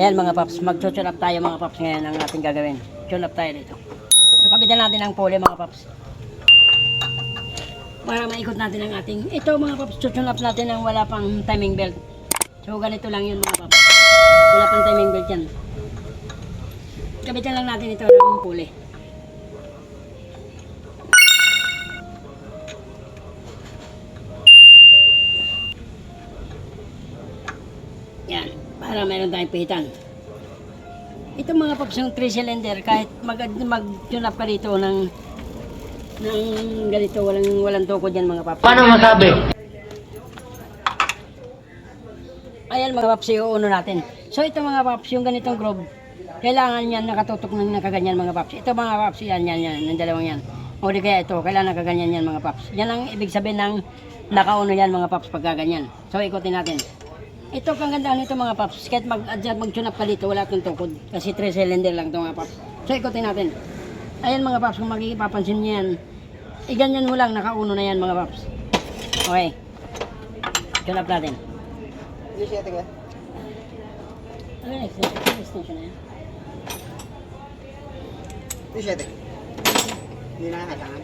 Ayan mga paps, mag-tune up tayo mga paps ngayon ang ating gagawin. Tune up tayo dito. So kapitan natin ang pole mga paps. Para maikot natin ang ating, ito mga paps, tune up natin ang wala pang timing belt. So ganito lang yun mga paps. Wala pang timing belt yan. Kapitan lang natin ito ng pole. Yan, para meron tayong pihitan. Ito mga paps yung 3 cylinder, kahit mag-tune up ka dito ng ganito, walang tukod yan mga paps. Paano masabi? Ayan mga paps, iuuno natin. So ito mga paps, yung ganitong groove, kailangan yan nakatutok ng nakaganyan mga paps. Ito mga paps, yan, yung dalawang yan. O di kaya ito, kailangan nakaganyan yan mga paps. Yan ang ibig sabihin ng nakauno yan mga paps pagka ganyan. So ikutin natin. Ito kagandaan nito mga paps, kahit mag-adjust, mag-tune up ka dito, wala itong tukod. Kasi 3 cylinder lang ito mga paps. So ikutin natin. Ayan mga paps, kung makikipapansin nyo yan, iganyan mo lang, nakauno na yan mga paps. Okay. Tune up natin. Hindi siya tingin. Ano next? Extension na yan? Hindi siya tingin. Hindi na kailangan.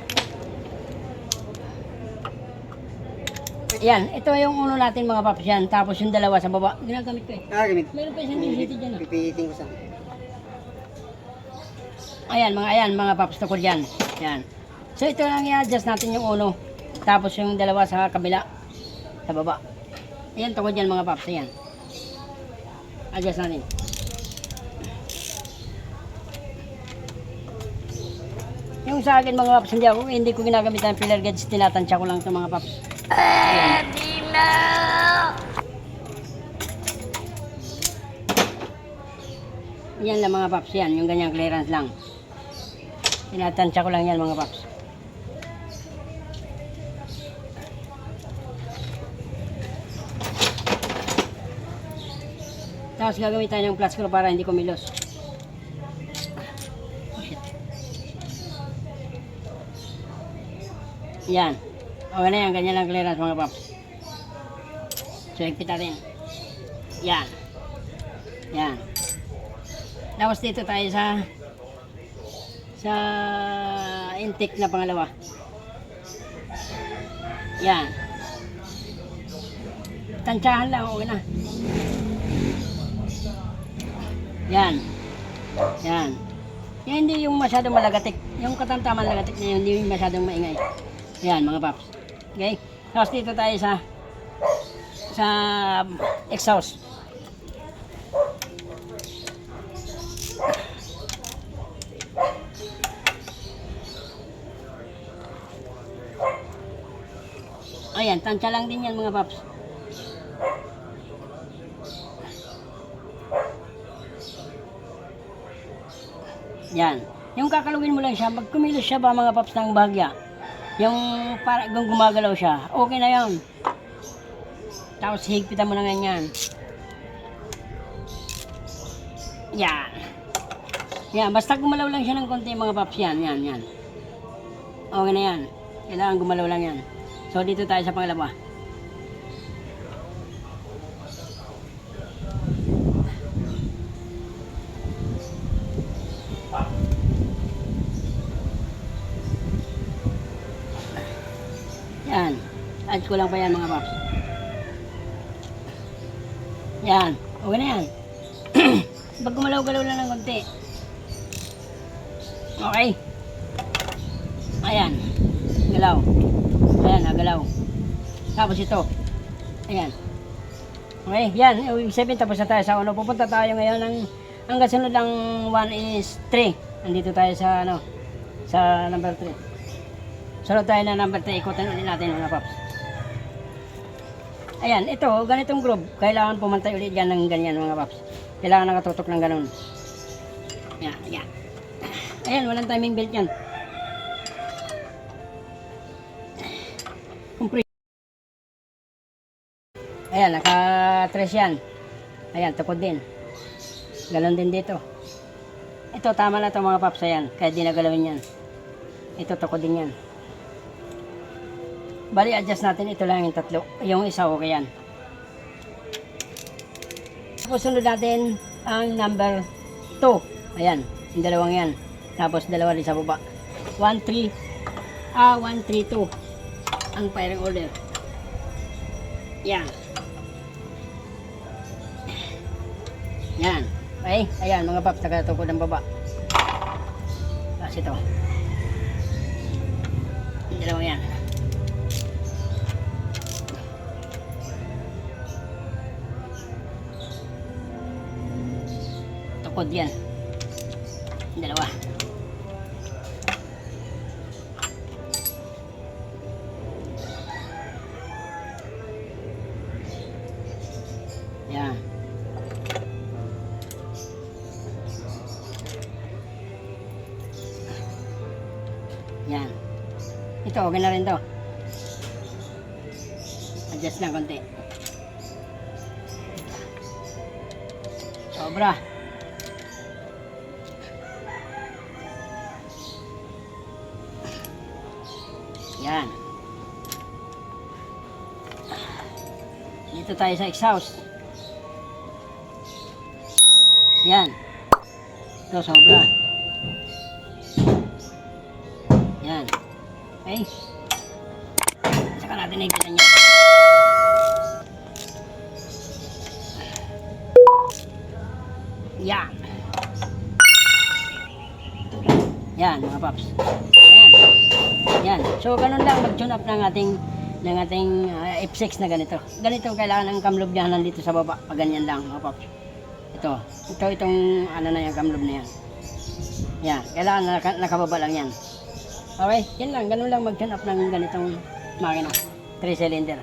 Yan, ito yung uno natin mga paps yan. Tapos yung dalawa sa baba. Ginagamit ko eh. Gamit. Meron pa isang DCT dyan. Pipihitin ko sa. Ayan mga paps, tukod yan. Yan. So ito lang i-adjust natin yung uno. Tapos yung dalawa sa kabila. Sa baba. Ayan, tukod yan mga paps. Ayan. Adjust natin. Yung sa akin mga paps, hindi ko ginagamit ang filler gauge. Tinatansya ko lang ito mga paps. Yan lang mga paps, yan. Yung ganyang clearance lang. Tinatansya ko lang yan mga paps. Tapos gagawin tayo ng flat screw para hindi kumilos. Yan. Okay na yan, ganyan lang clearance mga paps. So, higpit natin. Yan. Yan. Tapos dito tayo sa intake na pangalawa. Yan. Tansyahan lang, okay na. Yan. Yan. Yan hindi yung masyadong malagatik. Yung katamtaman lagatik na yun, hindi yung masyadong maingay. Yan mga paps. Okay? Tapos dito tayo sa exhaust. Ayan, tansya lang din yan mga paps. Yan. Yung kakalugin mo lang siya, pag kumilos siya ba mga paps ng bahagya, yung para gumagalaw siya, okay na yan. Tapos higpitan mo na ganyan. Yan. Yan, basta gumalaw lang siya ng konti mga paps, yan. Okay na yan. Kailangan gumalaw lang yan. So dito tayo sa pangalawa. Yan. Add ko lang pa yan mga paps. Yan. Okay na yan. Pag gumalaw-galaw lang ng konti. Okay. Ayan. Galaw. Ayan, nagalaw. Tapos ito. Ayan. Okay, yan. Ibig sabihin, tapos na tayo sa uno. Pupunta tayo ngayon ng, ang kasunod ng 1 is 3. Nandito tayo sa, sa number 3. Sunod tayo na number 3. Ikutan ulit natin mga paps. Ayan, ito, ganitong groove. Kailangan pumantay ulit yan ng ganyan mga paps. Kailangan nakatutok ng ganun. Yan. Ayan, walang timing belt yan. Ayan, naka-tres yan. Ayan, tukod din. Galon din dito. Ito, tama na ito mga paps. Ayan, kahit di nagalawin yan. Ito, tukod din yan. Bali, adjust natin. Ito lang yung tatlo. Yung isa, okay yan. Tapos sunod natin, ang number 2. Ayan, yung dalawang yan. Tapos dalawa din sa baba. 132 ang firing order. Yan. Yan. Okay, ayan mga paps, nakatukod ang baba. Tapos ito. Yung dalawang yan. Tukod yan. Yung dalawa. Yan. Yan. Ito, okay na rin to. Adjust lang konti. Sobra. Yan. Dito tayo sa exhaust. Yan. Ito, sobra. Yan. Okay. Saka natin higpitan niya. Yan. Yan, mga paps. Ayan. Yan. So, ganun lang mag-tune up ng ating F6 na ganito. Ganito kailangan ang kamlob niya nandito sa baba. Pag ganyan lang, mga paps. Itong ano na yan, kamlob na yan. Yan. Kailangan nakababa lang yan. Okay, yan lang. Ganun lang mag-tune up ng ganitong makina. 3 cylinder.